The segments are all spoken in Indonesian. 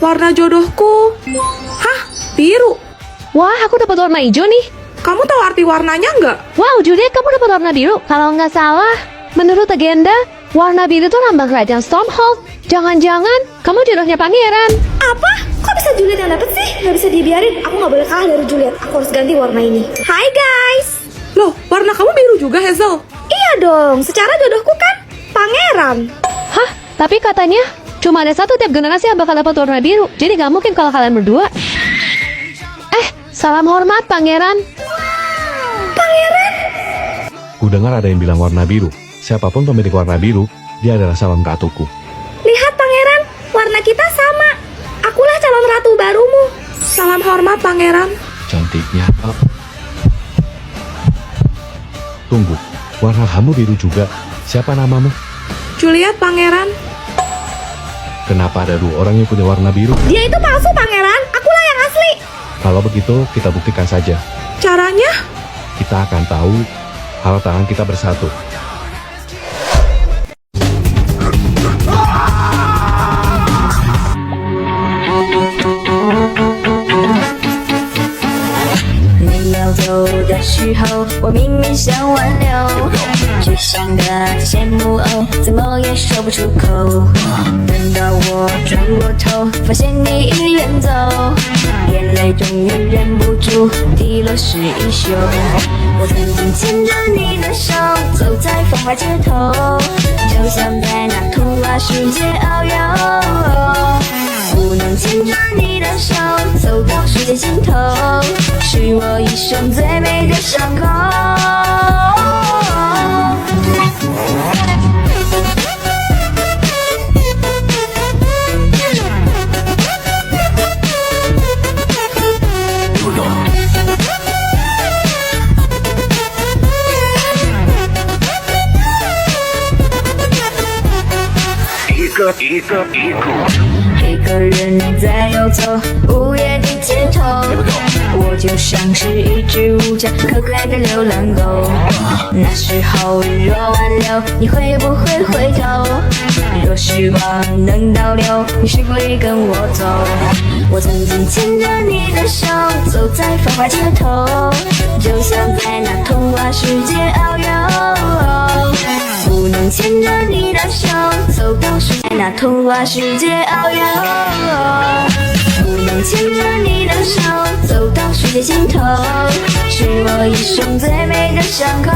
warna jodohku. Hah? Biru? Wah, aku dapat warna hijau nih. Kamu tahu arti warnanya nggak? Wow, Juliet, kamu dapat warna biru. Kalau nggak salah, menurut legenda, warna biru itu lambang kerajaan Stormhold. Jangan-jangan kamu jodohnya pangeran. Apa? Kok bisa Juliet yang dapet sih? Nggak bisa dibiarin. Aku nggak boleh kalah dari Juliet. Aku harus ganti warna ini. Hai guys. Loh, warna kamu biru juga, Hazel? Iya dong. Secara jodohku kan pangeran. Hah? Tapi katanya cuma ada satu tiap generasi yang bakal dapat warna biru. Jadi nggak mungkin kalau kalian berdua. Salam hormat, pangeran. Pangeran? Kudengar ada yang bilang warna biru. Siapapun pemilik warna biru, dia adalah calon ratuku. Lihat pangeran, warna kita sama. Akulah calon ratu barumu. Salam hormat, pangeran. Cantiknya. Tunggu, warna kamu biru juga. Siapa namamu? Juliet, pangeran. Kenapa ada dua orang yang punya warna biru? Dia itu palsu pangeran. Akulah yang asli. Kalau begitu, kita buktikan saja. Caranya? Kita akan tahu kalau tangan kita bersatu.眼泪终于忍不住滴落湿衣袖，我曾经牵着你的手，走在繁华街头，就像在那童话世界遨游。不能牵着你的手，走到世界尽头，是我一生最美的伤口。一个人在游走，午夜的街头，我就像是一只无家可归的流浪狗。那时候若挽留，你会不会回头？若时光能倒流，你是否也跟我走？我曾经牵着你的手，走在繁华街头，就像在那童话世界遨游。不能牵着你的手，走到世界那童话世界遨游。不能牵着你的手，走到世界尽头，是我一生最美的伤口。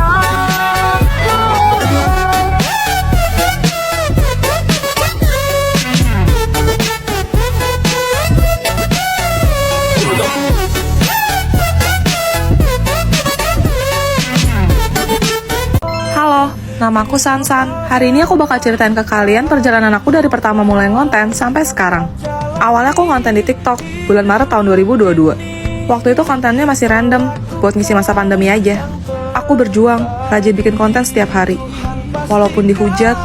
Halo, namaku Sansan. Hari ini aku bakal ceritain ke kalian perjalanan aku dari pertama mulai ngonten sampai sekarang. Awalnya aku ngonten di TikTok, bulan Maret tahun 2022. Waktu itu kontennya masih random, buat ngisi masa pandemi aja. Aku berjuang, rajin bikin konten setiap hari. Walaupun dihujat,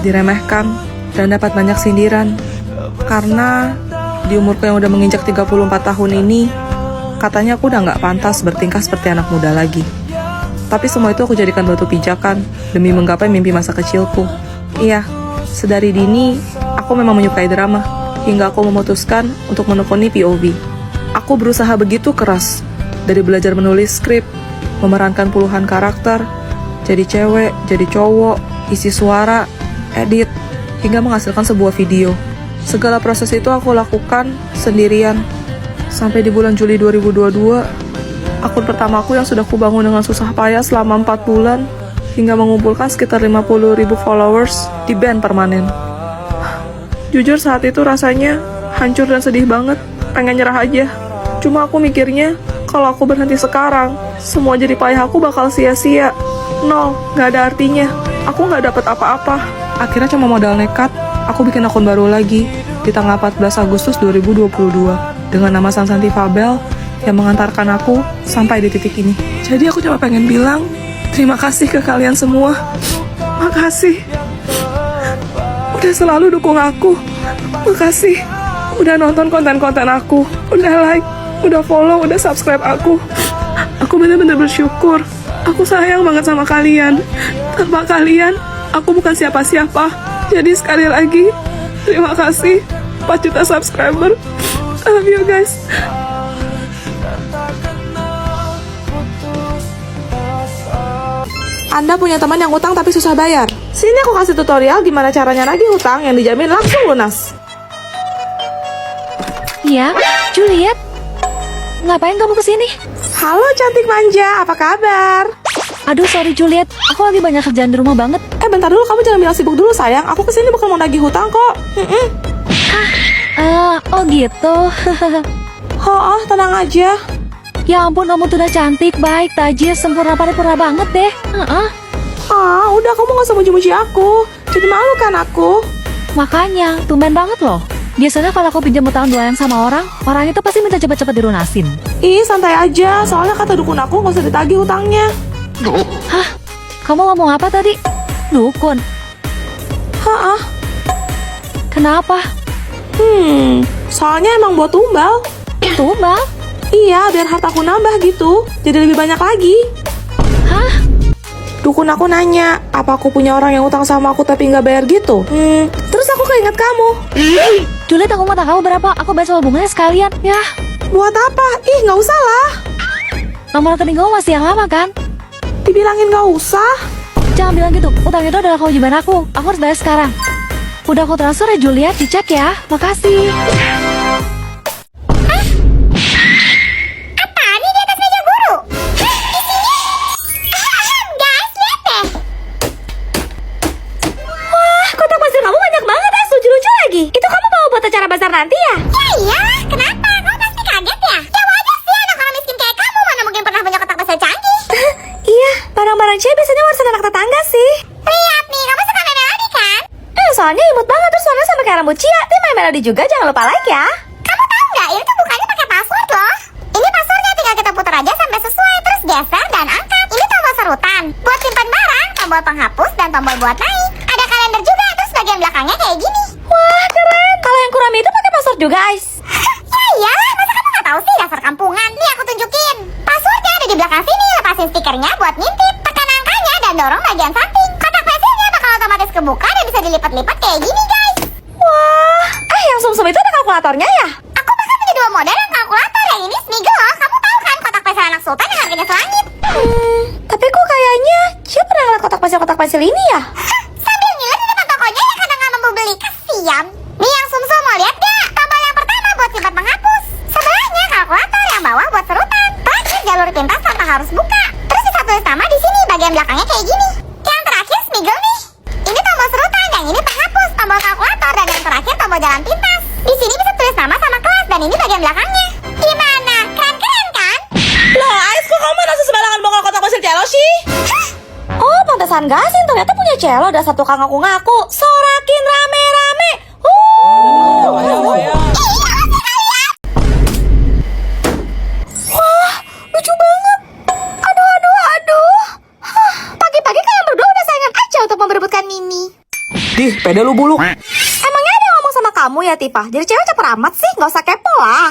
diremehkan, dan dapat banyak sindiran. Karena di umurku yang udah menginjak 34 tahun ini, katanya aku udah gak pantas bertingkah seperti anak muda lagi. Tapi semua itu aku jadikan batu pijakan demi menggapai mimpi masa kecilku. Iya, sedari dini aku memang menyukai drama, hingga aku memutuskan untuk menekuni POV. Aku berusaha begitu keras, dari belajar menulis skrip, memerankan puluhan karakter, jadi cewek, jadi cowok, isi suara, edit, hingga menghasilkan sebuah video. Segala proses itu aku lakukan sendirian. Sampai di bulan Juli 2022, akun pertamaku yang sudah kubangun dengan susah payah selama 4 bulan hingga mengumpulkan sekitar 50.000 followers di ban permanen. Jujur saat itu rasanya hancur dan sedih banget, pengen nyerah aja. Cuma aku mikirnya, kalau aku berhenti sekarang, semua jerih payah aku bakal sia-sia. Nol, gak ada artinya. Aku gak dapat apa-apa. Akhirnya cuma modal nekat, aku bikin akun baru lagi di tanggal 14 Agustus 2022 dengan nama Sansanti Fabel yang mengantarkan aku sampai di titik ini. Jadi aku cuma pengen bilang terima kasih ke kalian semua. Makasih udah selalu dukung aku. Makasih udah nonton konten-konten aku, udah like, udah follow, udah subscribe aku. Aku bener-bener bersyukur. Aku sayang banget sama kalian. Tanpa kalian, aku bukan siapa-siapa. Jadi sekali lagi, terima kasih. 4 juta subscriber. I love you guys. Anda punya teman yang utang tapi susah bayar? Sini aku kasih tutorial gimana caranya nagih hutang yang dijamin langsung lunas. Ya, Juliet. Ngapain kamu kesini? Halo cantik manja, apa kabar? Aduh, sorry Juliet. Aku lagi banyak kerjaan di rumah banget. Bentar dulu, kamu jangan bilang sibuk dulu sayang. Aku kesini bukan mau nagih hutang kok. Oh gitu. Oh, tenang aja. Ya ampun, kamu tuh udah cantik, baik, tajir, sempurna, paripurna banget deh. Udah kamu gak usah muji-muji aku. Jadi malu kan aku? Makanya, tumben banget loh. Biasanya kalau aku pinjam utang doang sama orang itu pasti minta cepet-cepet dilunasin. Ih, santai aja. Soalnya kata dukun aku gak usah ditagih hutangnya. Hah? Kamu ngomong apa tadi? Dukun? Kenapa? Soalnya emang buat tumbal. Tumbal? Iya, biar hartaku nambah gitu. Jadi lebih banyak lagi. Hah? Dukun aku nanya, apa aku punya orang yang utang sama aku tapi nggak bayar gitu? Terus aku keinget kamu. Juliet, aku mau tahu berapa. Aku baca hubungannya sekalian. Ya, Buat apa? Ih, nggak usah lah. nomor rekening kamu masih yang lama kan? Dibilangin nggak usah. Jangan bilang gitu. Utang itu adalah kewajiban aku. Aku harus bayar sekarang. Udah aku transfer ya Juliet, dicek ya. Makasih. Apaan nih di atas meja guru? Isinya? Guys, lihat deh. Wah, kotak pasir kamu banyak banget, lucu-lucu lagi. Itu kamu bawa buat acara bazar nanti ya? Ya iya, kenapa? Kamu pasti kaget ya? Ya wajar sih, anak orang miskin kayak kamu mana mungkin pernah punya kotak pasir canggih. Iya, barang-barang cewek biasanya warisan anak tetangga sih. Lihat nih, kamu suka main melodi kan? Soalnya imut banget, terus warnanya sama kayak rambut Cia. Tapi main melodi juga, jangan lupa like ya. Kamu tahu nggak, ini tuh bukannya pakai password loh. Ini passwordnya tinggal kita putar aja sampai sesuai, terus geser dan angkat. Ini tombol serutan, buat simpan barang, tombol penghapus, dan tombol buat naik. Ada kalender juga, terus bagian belakangnya kayak gini. Wah, keren. Kalau yang kurang itu pakai password juga, guys. Ya iyalah, masa kamu nggak tahu sih dasar kampungan? Nih aku tunjukin. Passwordnya ada di belakang sini, lepasin stikernya buat ngintip. Tekan angkanya dan dorong bagian samping. Kotak pasirnya bakal otomatis kebuka dan bisa dilipat-lipat kayak gini, guys. Wah, yang sumsum itu ada kalkulatornya ya? Aku bahkan punya 2 model yang kalkulator. Yang ini Smiggle loh. Kamu tahu kan kotak pasir anak sultan yang harganya selangit? Tapi kok kayaknya Cia pernah ngeliat kotak pasir ini ya? Sambil nyiler di depan tokonya yang kadang nggak mampu beli. Kasian. Nih yang sumsum mau lihat gak? Tombol yang pertama buat simpan penghapus. Sebelahnya kalkulator, yang bawah buat serutan. Terakhir jalur pintas tanpa harus buka. Terus bisa tulis nama di sini, bagian belakangnya kayak gini. Yang terakhir Smiggle nih. Ini tombol serutan, yang ini penghapus, tombol kalkulator, dan yang terakhir tombol jalan pintas. Di sini bisa tulis nama sama kelas, dan ini bagian belakangnya. Gimana? Keren-keren kan? Loh, Ais, kok kamu masih sembarangan bongkar kotak pasir celo sih? Oh, pantesan gasin. Ternyata punya celo. Dasar tukang ngaku-ngaku. Sorakin rame-rame. Wah, lucu banget. Aduh. Pagi-pagi kalian berdua udah saingan aja untuk memperebutkan Mimi. Dih, pede lu buluk. Emangnya ada yang ngomong sama kamu ya, Tipa? Jadi cewek caper amat sih, nggak usah kepo lah.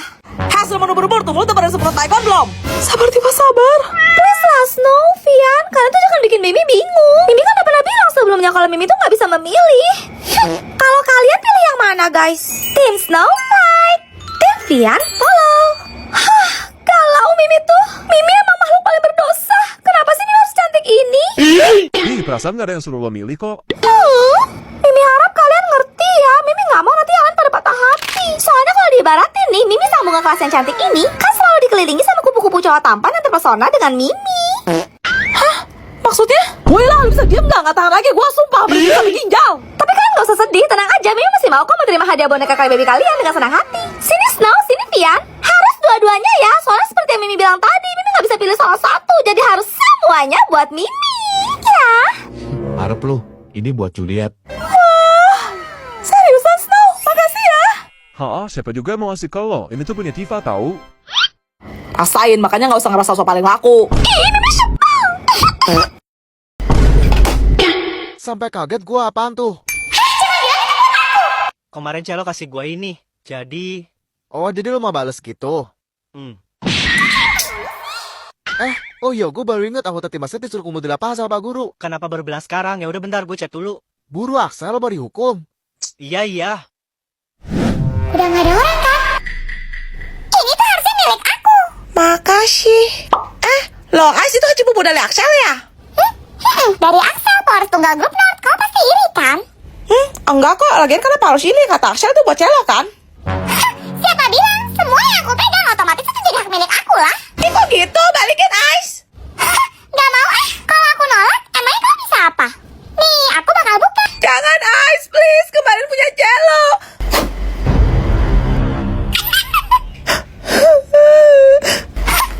Hasil menubur-ubur tuh, mulut udah pada semprot taekwondo belum? Sabar, Tipa, sabar. Please lah, Snow, Vian. Kalian tuh jangan bikin Mimi bingung. Mimi kan udah pernah bilang sebelumnya kalau Mimi tuh nggak bisa memilih. Kalau kalian pilih yang mana, guys? Tim Snow White, Tim Vian, follow. Kalau Mimi emang makhluk paling berdosa. Kenapa sih Mimi harus cantik ini? Ih, perasaan gak ada yang suruh lo milih kok. Mimi harap kalian ngerti ya. Mimi nggak mau nanti kalian pada patah hati. Soalnya kalau diibaratin nih, Mimi sambungan kelas yang cantik ini kan selalu dikelilingi sama kupu-kupu cowok tampan yang terpesona dengan Mimi. Hah? Maksudnya? Woi lah, lu bisa diem nggak tahan lagi. Gua sumpah berdiri sampai ginjal. Tapi kalian nggak usah sedih, tenang aja. Mimi masih mau kok menerima hadiah boneka kali baby kalian dengan senang hati. Sini Snow, sini Vian. Harus dua-duanya ya. Soalnya seperti yang Mimi bilang tadi, Mimi nggak bisa pilih salah satu. Jadi harus semuanya buat Mimi. Ya. Harap lu, ini buat Juliet. Seriusan Snow? Makasih ya. Siapa juga mau ngasih ke lo? Ini tuh punya Tifa tahu. Rasain, makanya nggak usah ngerasa so paling laku. Sampai kaget gua apaan tuh? Kemarin Celo kasih gua ini, jadi... Oh, jadi lu mau bales gitu? Oh iya, gua baru inget aku tadi masih disuruh kumpul di lapangan sama Pak Guru. Kenapa baru bilang sekarang? Ya udah bentar, gue chat dulu. Buru aksa lo mau dihukum. Iya. Udah nggak ada orang kan? Ini tuh harusnya milik aku. Makasih. Loh, Ais itu cipu dari Axel ya? Dari Axel, Power Tunggal Grup Nord. Kau pasti iri kan? Enggak kok, lagian karena Paulus ini kata Axel tuh buat celo kan? Siapa bilang? Semua yang aku pegang otomatis itu jadi hak milik aku lah. Kok gitu? Balikin Ais. Gak mau kalau aku nolak, emangnya kau bisa apa? Nih, aku bakal buka. Jangan Ais, please, kemarin punya celo.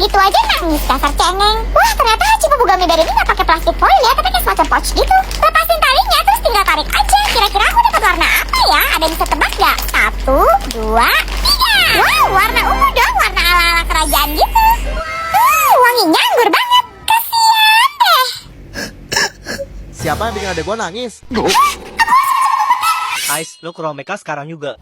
Gitu aja nangis, dasar cengeng. Wah, ternyata cipu Bugami Berry ini gak pakai plastik foil ya, tapi kayak semacam pouch gitu. Lepasin talinya, terus tinggal tarik aja. Kira-kira aku dapat warna apa ya? Ada yang bisa tebak gak? 1, 2, 3. Wow, warna ungu dong, warna ala-ala kerajaan gitu. Wanginya anggur banget. Kasian deh. Siapa yang bikin adek gua nangis? Ais, lo ke Romeka sekarang juga.